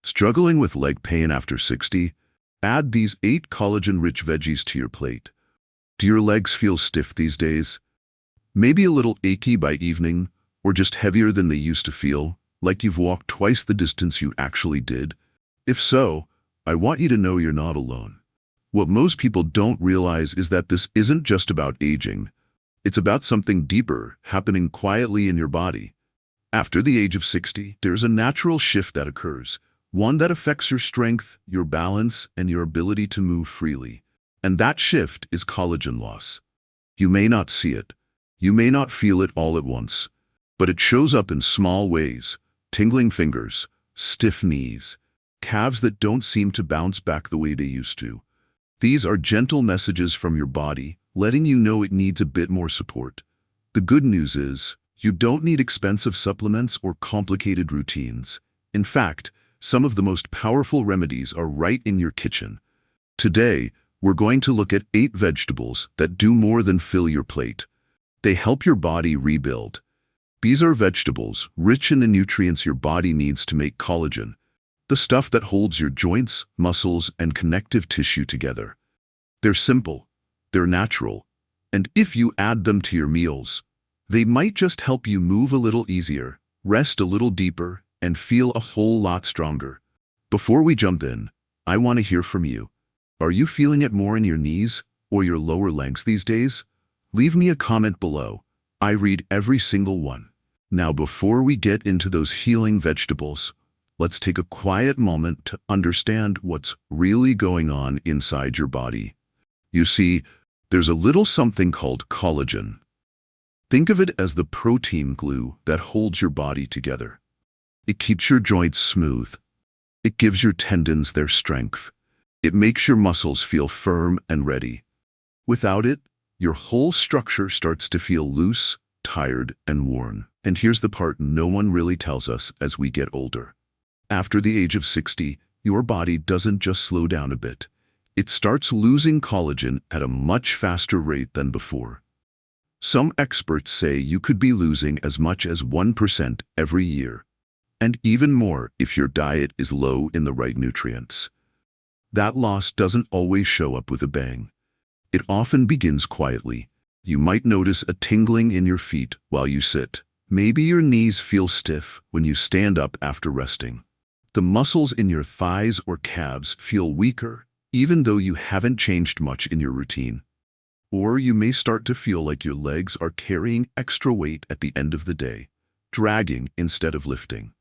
Struggling with leg pain after 60? Add these 8 collagen-rich veggies to your plate. Do your legs feel stiff these days? Maybe a little achy by evening, or just heavier than they used to feel, like you've walked twice the distance you actually did? If so, I want you to know you're not alone. What most people don't realize is that this isn't just about aging. It's about something deeper happening quietly in your body. After the age of 60, there's a natural shift that occurs, one that affects your strength, your balance, and your ability to move freely. And that shift is collagen loss. You may not see it. You may not feel it all at once, but it shows up in small ways: tingling fingers, stiff knees, calves that don't seem to bounce back the way they used to. These are gentle messages from your body, letting you know it needs a bit more support. The good news is, you don't need expensive supplements or complicated routines. In fact, some of the most powerful remedies are right in your kitchen. Today, we're going to look at 8 vegetables that do more than fill your plate. They help your body rebuild. These are vegetables rich in the nutrients your body needs to make collagen, the stuff that holds your joints, muscles, and connective tissue together. They're simple, they're natural, and if you add them to your meals, they might just help you move a little easier, rest a little deeper, and feel a whole lot stronger. Before we jump in, I want to hear from you. Are you feeling it more in your knees or your lower legs these days? Leave me a comment below. I read every single one. Now, before we get into those healing vegetables, let's take a quiet moment to understand what's really going on inside your body. You see, there's a little something called collagen. Think of it as the protein glue that holds your body together. It keeps your joints smooth. It gives your tendons their strength. It makes your muscles feel firm and ready. Without it, your whole structure starts to feel loose, tired, and worn. And here's the part no one really tells us as we get older. After the age of 60, your body doesn't just slow down a bit. It starts losing collagen at a much faster rate than before. Some experts say you could be losing as much as 1% every year, and even more if your diet is low in the right nutrients. That loss doesn't always show up with a bang. It often begins quietly. You might notice a tingling in your feet while you sit. Maybe your knees feel stiff when you stand up after resting. The muscles in your thighs or calves feel weaker, even though you haven't changed much in your routine. Or you may start to feel like your legs are carrying extra weight at the end of the day, dragging instead of lifting.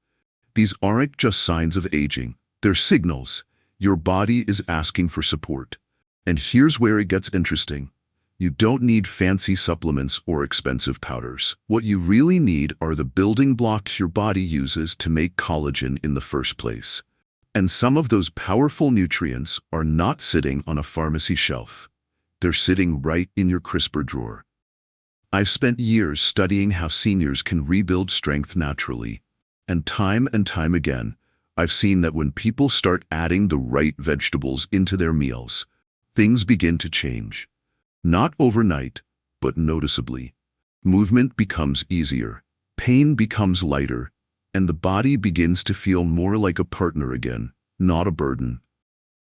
These aren't just signs of aging, they're signals. Your body is asking for support. And here's where it gets interesting. You don't need fancy supplements or expensive powders. What you really need are the building blocks your body uses to make collagen in the first place. And some of those powerful nutrients are not sitting on a pharmacy shelf. They're sitting right in your crisper drawer. I've spent years studying how seniors can rebuild strength naturally. And time again, I've seen that when people start adding the right vegetables into their meals, things begin to change. Not overnight, but noticeably. Movement becomes easier, pain becomes lighter, and the body begins to feel more like a partner again, not a burden.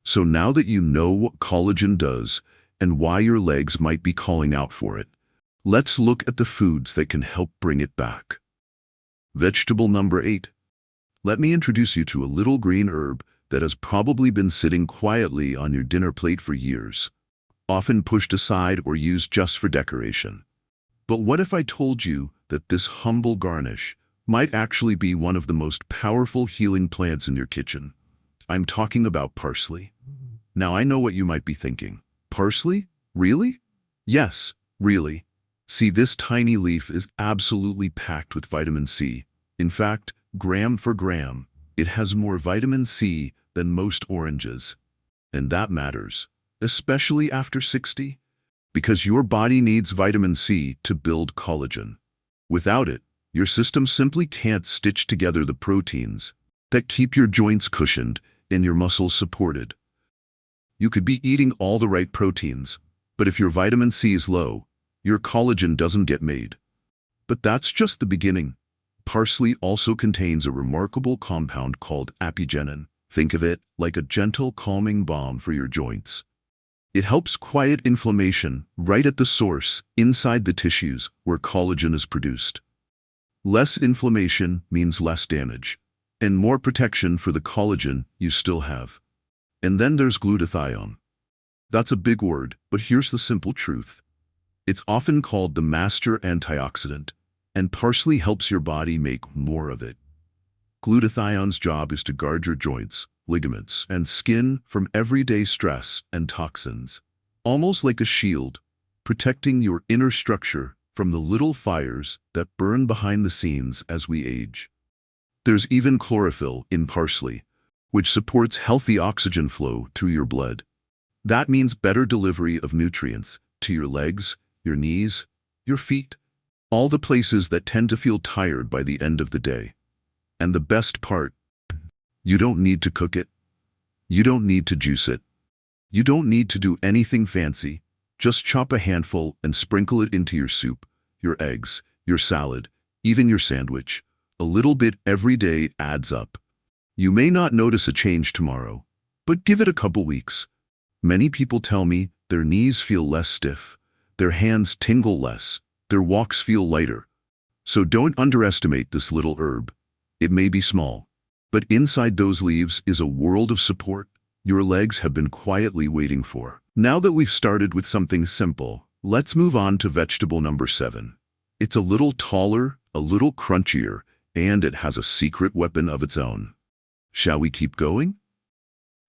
So now that you know what collagen does and why your legs might be calling out for it, let's look at the foods that can help bring it back. Vegetable number 8. Let me introduce you to a little green herb that has probably been sitting quietly on your dinner plate for years, often pushed aside or used just for decoration. But what if I told you that this humble garnish might actually be one of the most powerful healing plants in your kitchen? I'm talking about parsley. Now I know what you might be thinking. Parsley? Really? Yes, really. See, this tiny leaf is absolutely packed with vitamin C. In fact, gram for gram, it has more vitamin C than most oranges. And that matters, especially after 60, because your body needs vitamin C to build collagen. Without it, your system simply can't stitch together the proteins that keep your joints cushioned and your muscles supported. You could be eating all the right proteins, but if your vitamin C is low, your collagen doesn't get made. But that's just the beginning. Parsley also contains a remarkable compound called apigenin. Think of it like a gentle, calming balm for your joints. It helps quiet inflammation right at the source, inside the tissues where collagen is produced. Less inflammation means less damage, and more protection for the collagen you still have. And then there's glutathione. That's a big word, but here's the simple truth. It's often called the master antioxidant, and parsley helps your body make more of it. Glutathione's job is to guard your joints, ligaments, and skin from everyday stress and toxins, almost like a shield, protecting your inner structure from the little fires that burn behind the scenes as we age. There's even chlorophyll in parsley, which supports healthy oxygen flow through your blood. That means better delivery of nutrients to your legs, your knees, your feet, all the places that tend to feel tired by the end of the day. And the best part, you don't need to cook it. You don't need to juice it. You don't need to do anything fancy. Just chop a handful and sprinkle it into your soup, your eggs, your salad, even your sandwich. A little bit every day adds up. You may not notice a change tomorrow, but give it a couple weeks. Many people tell me their knees feel less stiff, their hands tingle less, their walks feel lighter. So don't underestimate this little herb. It may be small, but inside those leaves is a world of support your legs have been quietly waiting for. Now that we've started with something simple, let's move on to vegetable number 7. It's a little taller, a little crunchier, and it has a secret weapon of its own. Shall we keep going?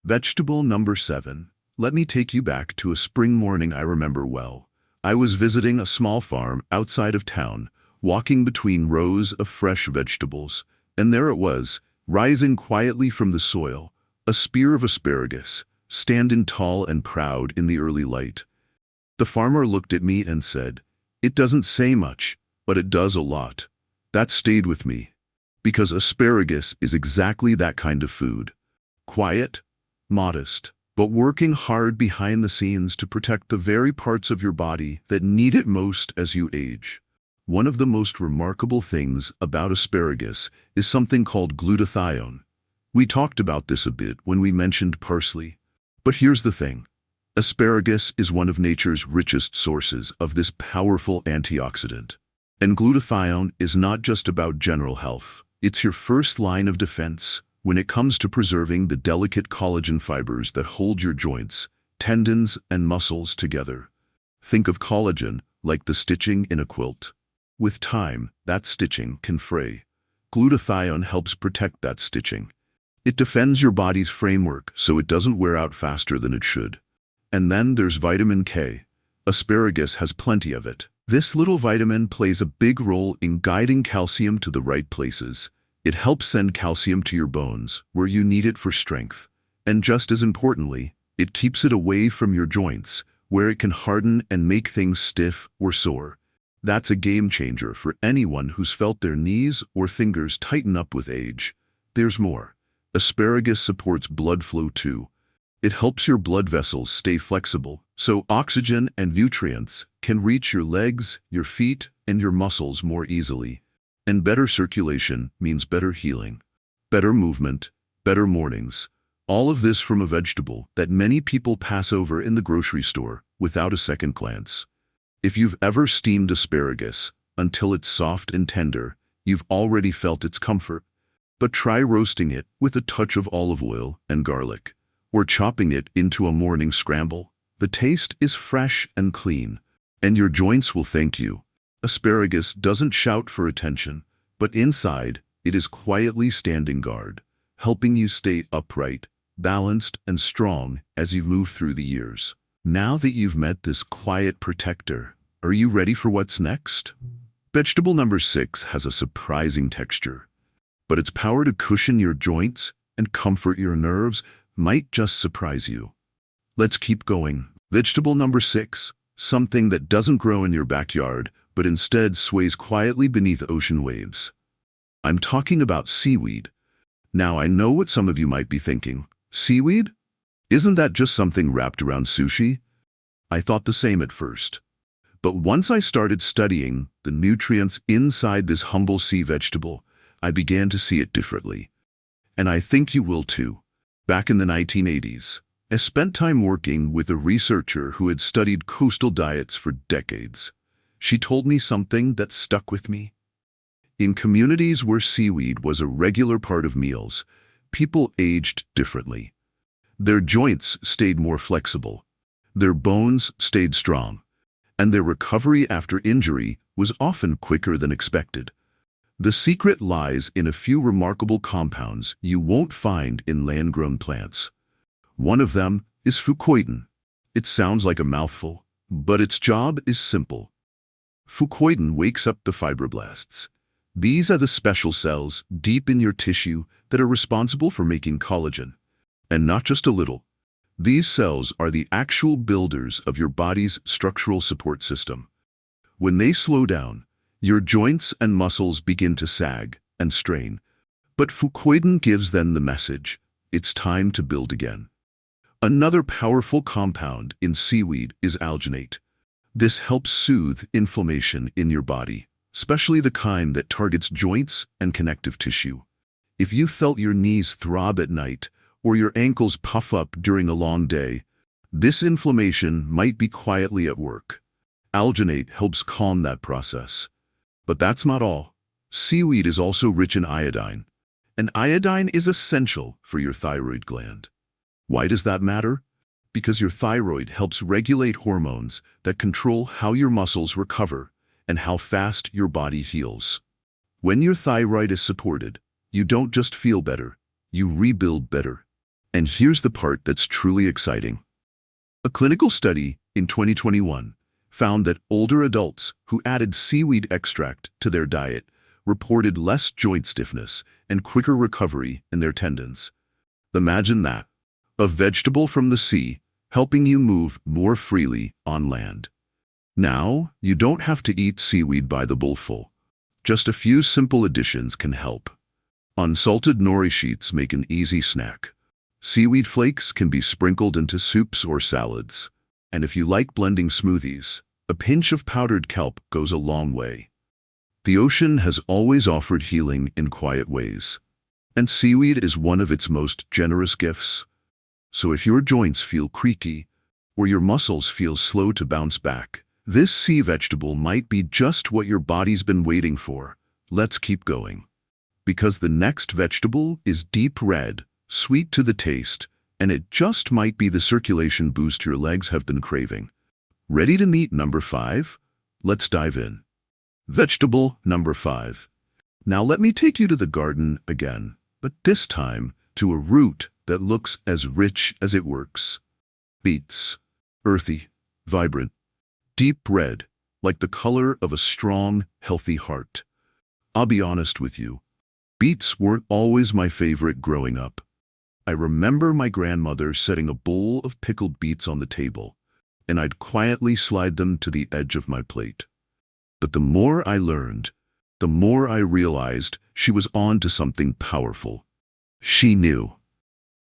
Vegetable number 7. Let me take you back to a spring morning I remember well. I was visiting a small farm outside of town, walking between rows of fresh vegetables, and there it was, rising quietly from the soil, a spear of asparagus, standing tall and proud in the early light. The farmer looked at me and said, "It doesn't say much, but it does a lot." That stayed with me, because asparagus is exactly that kind of food. Quiet, modest, but working hard behind the scenes to protect the very parts of your body that need it most as you age. One of the most remarkable things about asparagus is something called glutathione. We talked about this a bit when we mentioned parsley. But here's the thing. Asparagus is one of nature's richest sources of this powerful antioxidant. And glutathione is not just about general health. It's your first line of defense when it comes to preserving the delicate collagen fibers that hold your joints, tendons, and muscles together. Think of collagen like the stitching in a quilt. With time, that stitching can fray. Glutathione helps protect that stitching. It defends your body's framework so it doesn't wear out faster than it should. And then there's vitamin K. Asparagus has plenty of it. This little vitamin plays a big role in guiding calcium to the right places. It helps send calcium to your bones, where you need it for strength. And just as importantly, it keeps it away from your joints, where it can harden and make things stiff or sore. That's a game changer for anyone who's felt their knees or fingers tighten up with age. There's more. Asparagus supports blood flow too. It helps your blood vessels stay flexible, so oxygen and nutrients can reach your legs, your feet, and your muscles more easily. And better circulation means better healing, better movement, better mornings. All of this from a vegetable that many people pass over in the grocery store without a second glance. If you've ever steamed asparagus until it's soft and tender, you've already felt its comfort. But try roasting it with a touch of olive oil and garlic, or chopping it into a morning scramble. The taste is fresh and clean, and your joints will thank you. Asparagus doesn't shout for attention, but inside, it is quietly standing guard, helping you stay upright, balanced, and strong as you move through the years. Now that you've met this quiet protector, are you ready for what's next? Vegetable number 6 has a surprising texture, but its power to cushion your joints and comfort your nerves might just surprise you. Let's keep going. Vegetable number 6, something that doesn't grow in your backyard, but instead sways quietly beneath ocean waves. I'm talking about seaweed. Now I know what some of you might be thinking. Seaweed? Isn't that just something wrapped around sushi? I thought the same at first. But once I started studying the nutrients inside this humble sea vegetable, I began to see it differently. And I think you will too. Back in the 1980s, I spent time working with a researcher who had studied coastal diets for decades. She told me something that stuck with me. In communities where seaweed was a regular part of meals, people aged differently. Their joints stayed more flexible, their bones stayed strong, and their recovery after injury was often quicker than expected. The secret lies in a few remarkable compounds you won't find in land-grown plants. One of them is fucoidan. It sounds like a mouthful, but its job is simple. Fucoidan wakes up the fibroblasts. These are the special cells deep in your tissue that are responsible for making collagen. And not just a little. These cells are the actual builders of your body's structural support system. When they slow down, your joints and muscles begin to sag and strain. But fucoidan gives them the message: it's time to build again. Another powerful compound in seaweed is alginate. This helps soothe inflammation in your body, especially the kind that targets joints and connective tissue. If you felt your knees throb at night or your ankles puff up during a long day, this inflammation might be quietly at work. Alginate helps calm that process. But that's not all. Seaweed is also rich in iodine, and iodine is essential for your thyroid gland. Why does that matter? Because your thyroid helps regulate hormones that control how your muscles recover and how fast your body heals. When your thyroid is supported, you don't just feel better, you rebuild better. And here's the part that's truly exciting. A clinical study in 2021 found that older adults who added seaweed extract to their diet reported less joint stiffness and quicker recovery in their tendons. Imagine that. A vegetable from the sea, helping you move more freely on land. Now, you don't have to eat seaweed by the bowlful. Just a few simple additions can help. Unsalted nori sheets make an easy snack. Seaweed flakes can be sprinkled into soups or salads. And if you like blending smoothies, a pinch of powdered kelp goes a long way. The ocean has always offered healing in quiet ways, and seaweed is one of its most generous gifts. So if your joints feel creaky, or your muscles feel slow to bounce back, this sea vegetable might be just what your body's been waiting for. Let's keep going. Because the next vegetable is deep red, sweet to the taste, and it just might be the circulation boost your legs have been craving. Ready to meet number 5? Let's dive in. Vegetable number 5. Now let me take you to the garden again, but this time to a root that looks as rich as it works. Beets. Earthy, vibrant, deep red, like the color of a strong, healthy heart. I'll be honest with you. Beets weren't always my favorite growing up. I remember my grandmother setting a bowl of pickled beets on the table, and I'd quietly slide them to the edge of my plate. But the more I learned, the more I realized she was on to something powerful. She knew,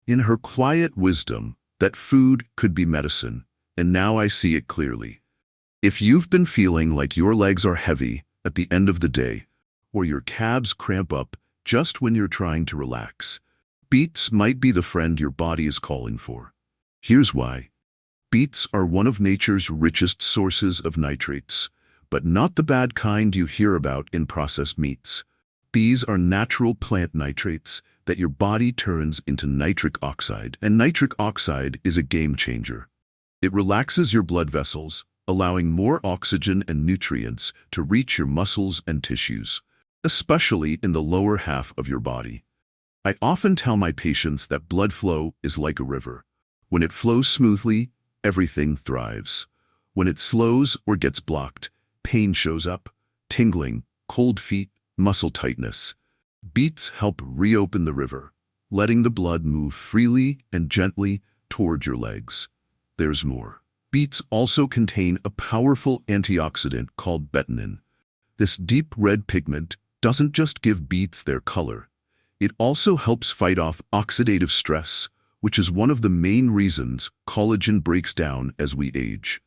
in her quiet wisdom, that food could be medicine, and now I see it clearly. If you've been feeling like your legs are heavy at the end of the day, or your calves cramp up just when you're trying to relax, beets might be the friend your body is calling for. Here's why. Beets are one of nature's richest sources of nitrates, but not the bad kind you hear about in processed meats. These are natural plant nitrates that your body turns into nitric oxide, and nitric oxide is a game changer. It relaxes your blood vessels, allowing more oxygen and nutrients to reach your muscles and tissues, especially in the lower half of your body. I often tell my patients that blood flow is like a river. When it flows smoothly, everything thrives. When it slows or gets blocked, pain shows up, tingling, cold feet, muscle tightness. Beets help reopen the river, letting the blood move freely and gently toward your legs. There's more. Beets also contain a powerful antioxidant called betanin. This deep red pigment doesn't just give beets their color. It also helps fight off oxidative stress, which is one of the main reasons collagen breaks down as we age.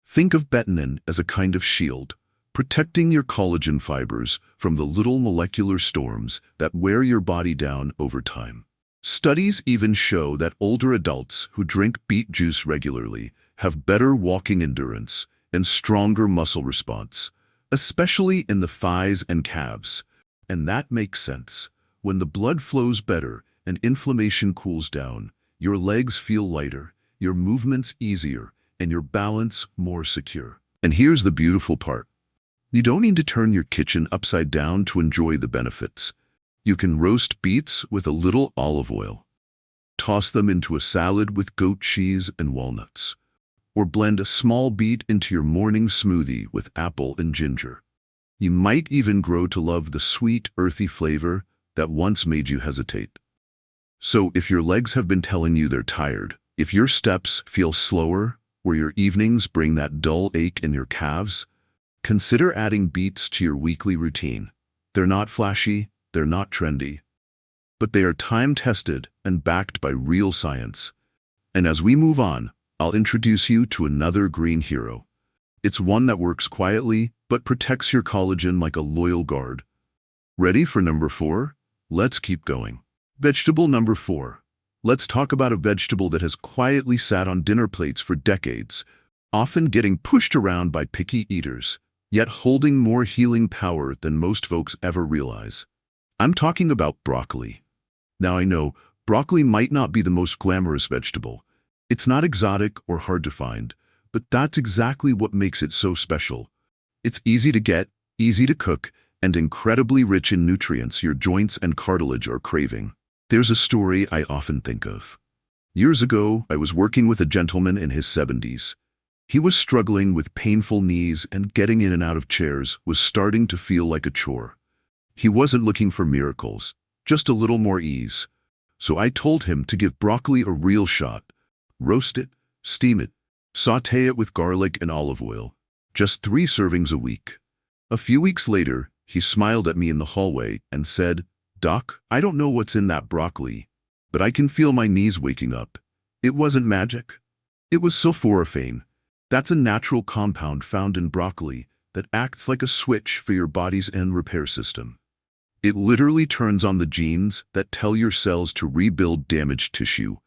Think of betanin as a kind of shield, protecting your collagen fibers from the little molecular storms that wear your body down over time. Studies even show that older adults who drink beet juice regularly have better walking endurance and stronger muscle response, especially in the thighs and calves. And that makes sense. When the blood flows better and inflammation cools down, your legs feel lighter, your movements easier, and your balance more secure. And here's the beautiful part. You don't need to turn your kitchen upside down to enjoy the benefits. You can roast beets with a little olive oil, toss them into a salad with goat cheese and walnuts, or blend a small beet into your morning smoothie with apple and ginger. You might even grow to love the sweet, earthy flavor that once made you hesitate. So if your legs have been telling you they're tired, if your steps feel slower, or your evenings bring that dull ache in your calves, consider adding beets to your weekly routine. They're not flashy, they're not trendy, but they are time-tested and backed by real science. And as we move on, I'll introduce you to another green hero. It's one that works quietly, but protects your collagen like a loyal guard. Ready for number 4? Let's keep going. Vegetable number 4. Let's talk about a vegetable that has quietly sat on dinner plates for decades, often getting pushed around by picky eaters, yet holding more healing power than most folks ever realize. I'm talking about broccoli. Now I know, broccoli might not be the most glamorous vegetable. It's not exotic or hard to find, but that's exactly what makes it so special. It's easy to get, easy to cook, and incredibly rich in nutrients your joints and cartilage are craving. There's a story I often think of. Years ago, I was working with a gentleman in his 70s. He was struggling with painful knees, and getting in and out of chairs was starting to feel like a chore. He wasn't looking for miracles, just a little more ease. So I told him to give broccoli a real shot. Roast it, steam it, sauté it with garlic and olive oil. Just 3 servings a week. A few weeks later, he smiled at me in the hallway and said, "Doc, I don't know what's in that broccoli, but I can feel my knees waking up." It wasn't magic. It was sulforaphane. That's a natural compound found in broccoli that acts like a switch for your body's end repair system. It literally turns on the genes that tell your cells to rebuild damaged tissue.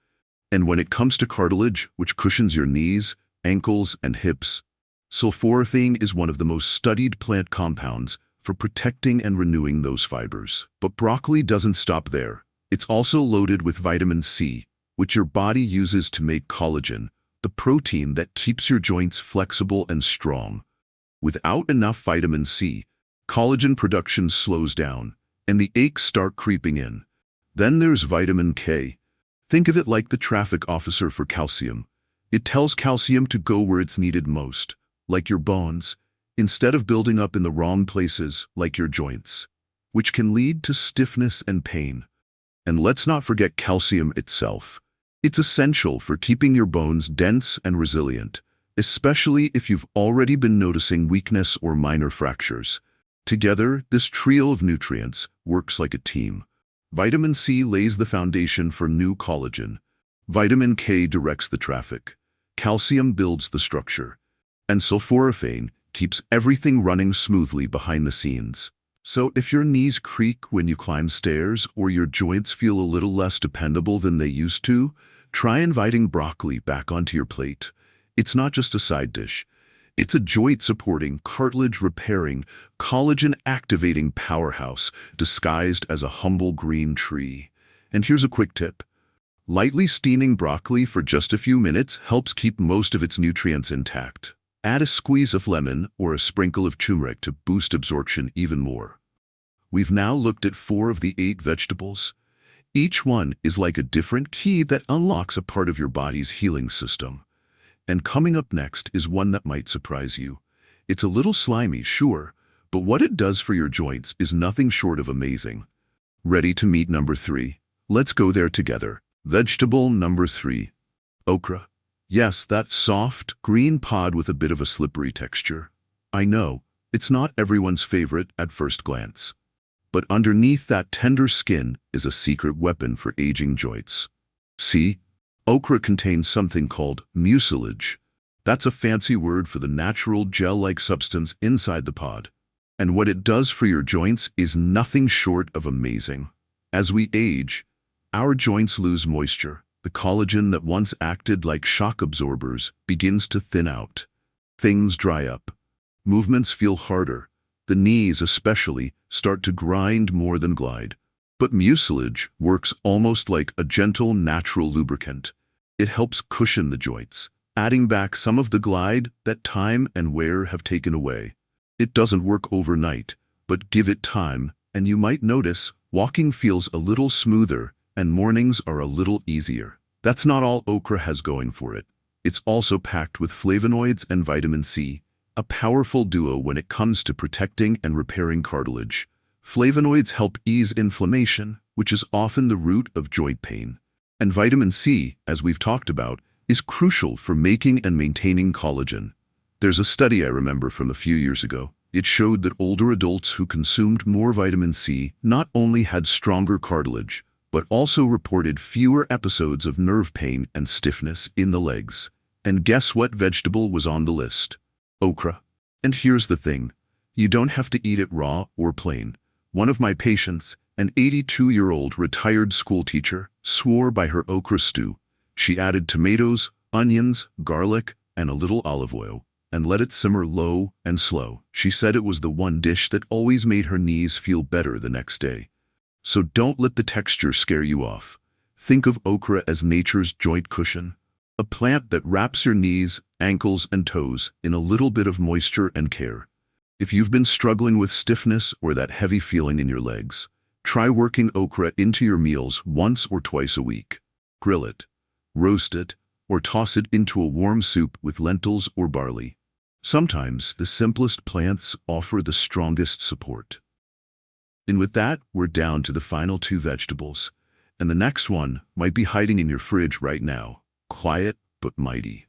And when it comes to cartilage, which cushions your knees, ankles, and hips, sulforaphane is one of the most studied plant compounds for protecting and renewing those fibers. But broccoli doesn't stop there. It's also loaded with vitamin C, which your body uses to make collagen, the protein that keeps your joints flexible and strong. Without enough vitamin C, collagen production slows down, and the aches start creeping in. Then there's vitamin K. Think of it like the traffic officer for calcium. It tells calcium to go where it's needed most, like your bones, instead of building up in the wrong places, like your joints, which can lead to stiffness and pain. And let's not forget calcium itself. It's essential for keeping your bones dense and resilient, especially if you've already been noticing weakness or minor fractures. Together, this trio of nutrients works like a team. Vitamin C lays the foundation for new collagen. Vitamin K directs the traffic. Calcium builds the structure. And sulforaphane keeps everything running smoothly behind the scenes. So if your knees creak when you climb stairs, or your joints feel a little less dependable than they used to, try inviting broccoli back onto your plate. It's not just a side dish. It's a joint-supporting, cartilage-repairing, collagen-activating powerhouse disguised as a humble green tree. And here's a quick tip. Lightly steaming broccoli for just a few minutes helps keep most of its nutrients intact. Add a squeeze of lemon or a sprinkle of turmeric to boost absorption even more. We've now looked at 4 of the 8 vegetables. Each one is like a different key that unlocks a part of your body's healing system. And coming up next is one that might surprise you. It's a little slimy, sure, but what it does for your joints is nothing short of amazing. Ready to meet number 3? Let's go there together. Vegetable number 3. Okra. Yes, that soft, green pod with a bit of a slippery texture. I know, it's not everyone's favorite at first glance. But underneath that tender skin is a secret weapon for aging joints. See? Okra contains something called mucilage. That's a fancy word for the natural gel-like substance inside the pod. And what it does for your joints is nothing short of amazing. As we age, Our joints lose moisture. The collagen that once acted like shock absorbers begins to thin out. Things dry up. Movements feel harder. The knees especially start to grind more than glide. But mucilage works almost like a gentle natural lubricant. It helps cushion the joints, adding back some of the glide that time and wear have taken away. It doesn't work overnight, but give it time, and you might notice walking feels a little smoother and mornings are a little easier. That's not all okra has going for it. It's also packed with flavonoids and vitamin C, a powerful duo when it comes to protecting and repairing cartilage. Flavonoids help ease inflammation, which is often the root of joint pain. And vitamin C, as we've talked about, is crucial for making and maintaining collagen. There's a study I remember from a few years ago. It showed that older adults who consumed more vitamin C not only had stronger cartilage, but also reported fewer episodes of nerve pain and stiffness in the legs. And guess what vegetable was on the list? Okra. And here's the thing. You don't have to eat it raw or plain. One of my patients, an 82-year-old retired school teacher, swore by her okra stew. She added tomatoes, onions, garlic, and a little olive oil, and let it simmer low and slow. She said it was the one dish that always made her knees feel better the next day. So don't let the texture scare you off. Think of okra as nature's joint cushion, a plant that wraps your knees, ankles, and toes in a little bit of moisture and care. If you've been struggling with stiffness or that heavy feeling in your legs, try working okra into your meals once or twice a week. Grill it, roast it, or toss it into a warm soup with lentils or barley. Sometimes the simplest plants offer the strongest support. And with that, we're down to the final two vegetables. And the next one might be hiding in your fridge right now. Quiet but mighty.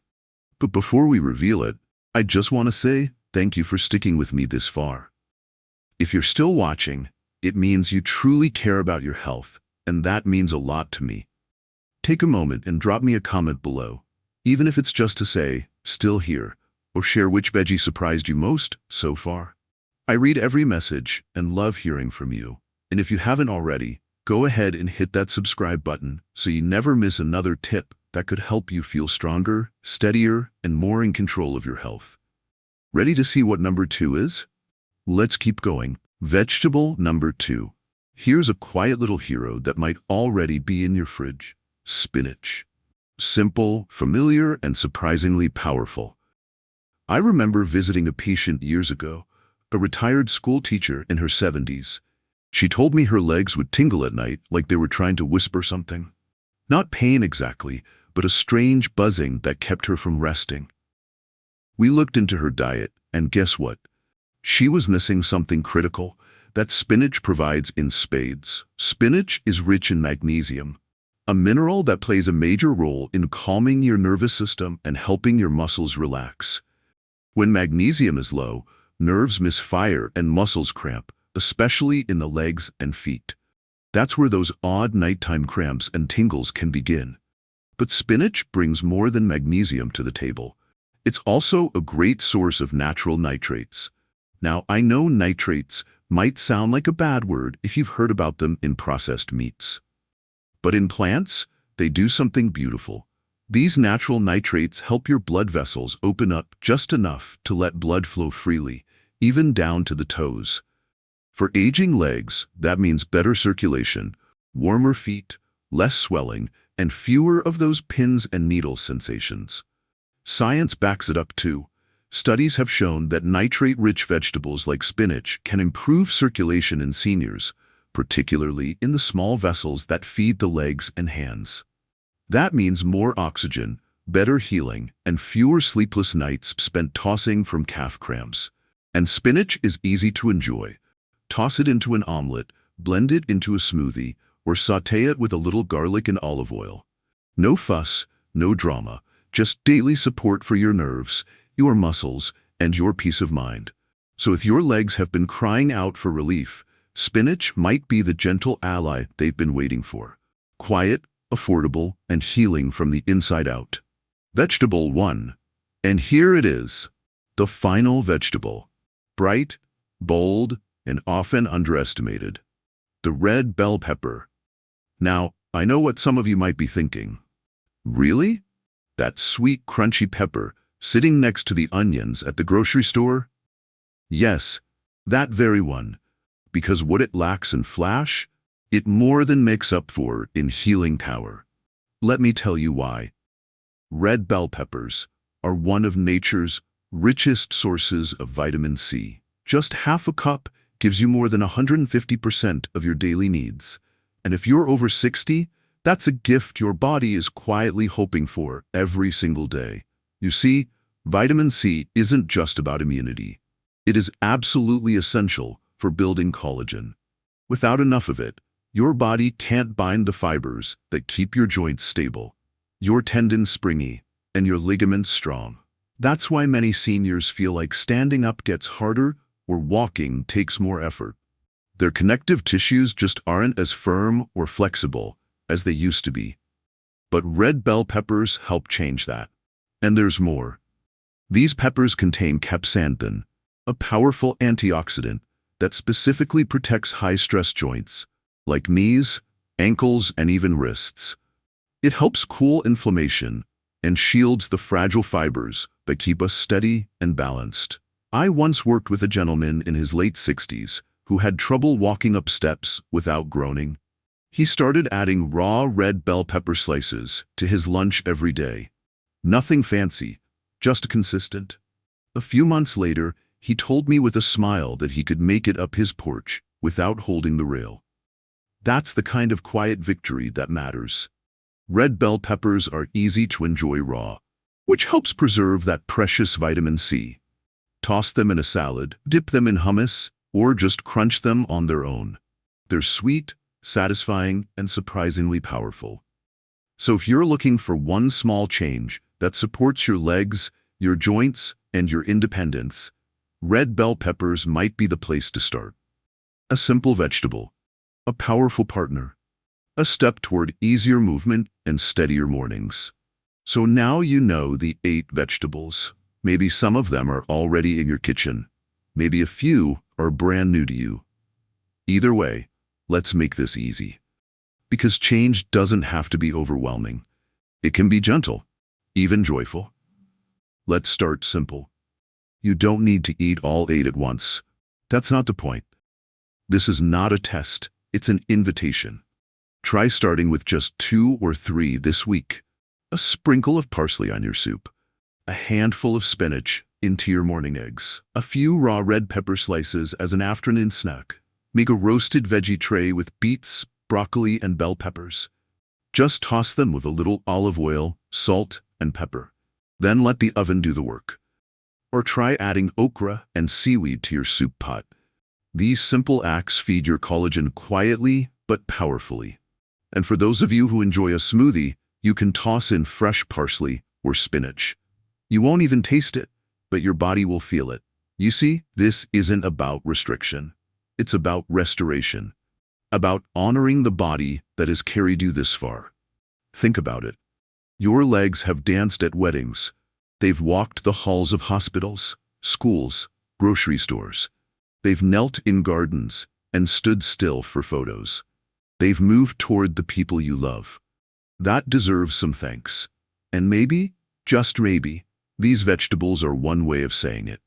But before we reveal it, I just want to say thank you for sticking with me this far. If you're still watching, it means you truly care about your health, and that means a lot to me. Take a moment and drop me a comment below, even if it's just to say, still here, or share which veggie surprised you most so far. I read every message and love hearing from you. And if you haven't already, go ahead and hit that subscribe button so you never miss another tip that could help you feel stronger, steadier, and more in control of your health. Ready to see what number 2 is? Let's keep going. Vegetable number 2. Here's a quiet little hero that might already be in your fridge. Spinach. Simple, familiar, and surprisingly powerful. I remember visiting a patient years ago, a retired school teacher in her 70s. She told me her legs would tingle at night like they were trying to whisper something. Not pain exactly, but a strange buzzing that kept her from resting. We looked into her diet, and guess what? She was missing something critical that spinach provides in spades. Spinach is rich in magnesium, a mineral that plays a major role in calming your nervous system and helping your muscles relax. When magnesium is low, nerves misfire and muscles cramp, especially in the legs and feet. That's where those odd nighttime cramps and tingles can begin. But spinach brings more than magnesium to the table. It's also a great source of natural nitrates. Now, I know nitrates might sound like a bad word if you've heard about them in processed meats. But in plants, they do something beautiful. These natural nitrates help your blood vessels open up just enough to let blood flow freely, even down to the toes. For aging legs, that means better circulation, warmer feet, less swelling, and fewer of those pins and needles sensations. Science backs it up too. Studies have shown that nitrate-rich vegetables like spinach can improve circulation in seniors, particularly in the small vessels that feed the legs and hands. That means more oxygen, better healing, and fewer sleepless nights spent tossing from calf cramps. And spinach is easy to enjoy. Toss it into an omelet, blend it into a smoothie, or sauté it with a little garlic and olive oil. No fuss, no drama, just daily support for your nerves, your muscles, and your peace of mind. So if your legs have been crying out for relief, spinach might be the gentle ally they've been waiting for. Quiet, affordable, and healing from the inside out. Vegetable 1. And here it is. The final vegetable. Bright, bold, and often underestimated. The red bell pepper. Now, I know what some of you might be thinking. Really? That sweet, crunchy pepper sitting next to the onions at the grocery store? Yes, that very one. Because what it lacks in flash, it more than makes up for in healing power. Let me tell you why. Red bell peppers are one of nature's richest sources of vitamin C. Just half a cup gives you more than 150% of your daily needs. And if you're over 60, that's a gift your body is quietly hoping for every single day. You see, vitamin C isn't just about immunity. It is absolutely essential for building collagen. Without enough of it, your body can't bind the fibers that keep your joints stable, your tendons springy, and your ligaments strong. That's why many seniors feel like standing up gets harder or walking takes more effort. Their connective tissues just aren't as firm or flexible as they used to be. But red bell peppers help change that. And there's more. These peppers contain capsanthin, a powerful antioxidant that specifically protects high-stress joints, like knees, ankles, and even wrists. It helps cool inflammation and shields the fragile fibers that keep us steady and balanced. I once worked with a gentleman in his late 60s who had trouble walking up steps without groaning. He started adding raw red bell pepper slices to his lunch every day. Nothing fancy, just consistent. A few months later, he told me with a smile that he could make it up his porch without holding the rail. That's the kind of quiet victory that matters. Red bell peppers are easy to enjoy raw, which helps preserve that precious vitamin C. Toss them in a salad, dip them in hummus, or just crunch them on their own. They're sweet, satisfying, and surprisingly powerful. So if you're looking for one small change that supports your legs, your joints, and your independence, red bell peppers might be the place to start. A simple vegetable, a powerful partner, a step toward easier movement and steadier mornings. So now you know the 8 vegetables. Maybe some of them are already in your kitchen. Maybe a few are brand new to you. Either way, let's make this easy. Because change doesn't have to be overwhelming. It can be gentle, even joyful. Let's start simple. You don't need to eat all 8 at once. That's not the point. This is not a test. It's an invitation. Try starting with just 2 or 3 this week. A sprinkle of parsley on your soup. A handful of spinach into your morning eggs. A few raw red pepper slices as an afternoon snack. Make a roasted veggie tray with beets, broccoli, and bell peppers. Just toss them with a little olive oil, salt, and pepper. Then let the oven do the work. Or try adding okra and seaweed to your soup pot. These simple acts feed your collagen quietly but powerfully. And for those of you who enjoy a smoothie, you can toss in fresh parsley or spinach. You won't even taste it, but your body will feel it. You see, this isn't about restriction. It's about restoration. About honoring the body that has carried you this far. Think about it. Your legs have danced at weddings. They've walked the halls of hospitals, schools, grocery stores. They've knelt in gardens and stood still for photos. They've moved toward the people you love. That deserves some thanks. And maybe, just maybe, these vegetables are one way of saying it.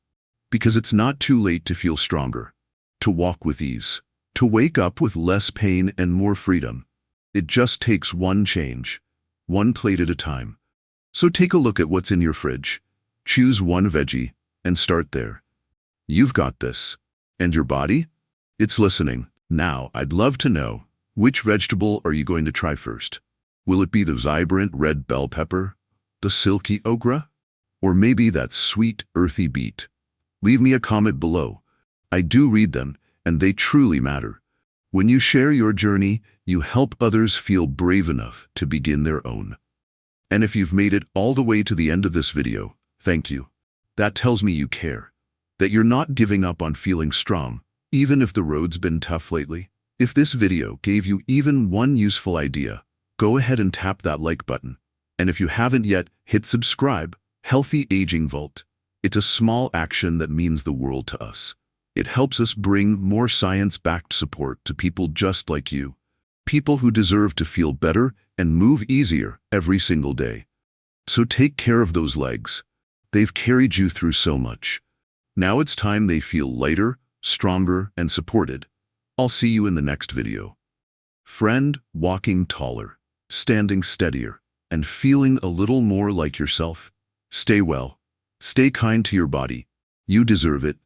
Because it's not too late to feel stronger, to walk with ease, to wake up with less pain and more freedom. It just takes one change, one plate at a time. So take a look at what's in your fridge. Choose one veggie and start there. You've got this. And your body? It's listening. Now, I'd love to know, which vegetable are you going to try first? Will it be the vibrant red bell pepper, the silky okra, or maybe that sweet, earthy beet? Leave me a comment below. I do read them, and they truly matter. When you share your journey, you help others feel brave enough to begin their own. And if you've made it all the way to the end of this video, thank you. That tells me you care. That you're not giving up on feeling strong, even if the road's been tough lately. If this video gave you even one useful idea, go ahead and tap that like button. And if you haven't yet, hit subscribe. Healthy Aging Vault. It's a small action that means the world to us. It helps us bring more science-backed support to people just like you. People who deserve to feel better and move easier every single day. So take care of those legs. They've carried you through so much. Now it's time they feel lighter, stronger, and supported. I'll see you in the next video. Friend, walking taller, standing steadier, and feeling a little more like yourself. Stay well. Stay kind to your body. You deserve it.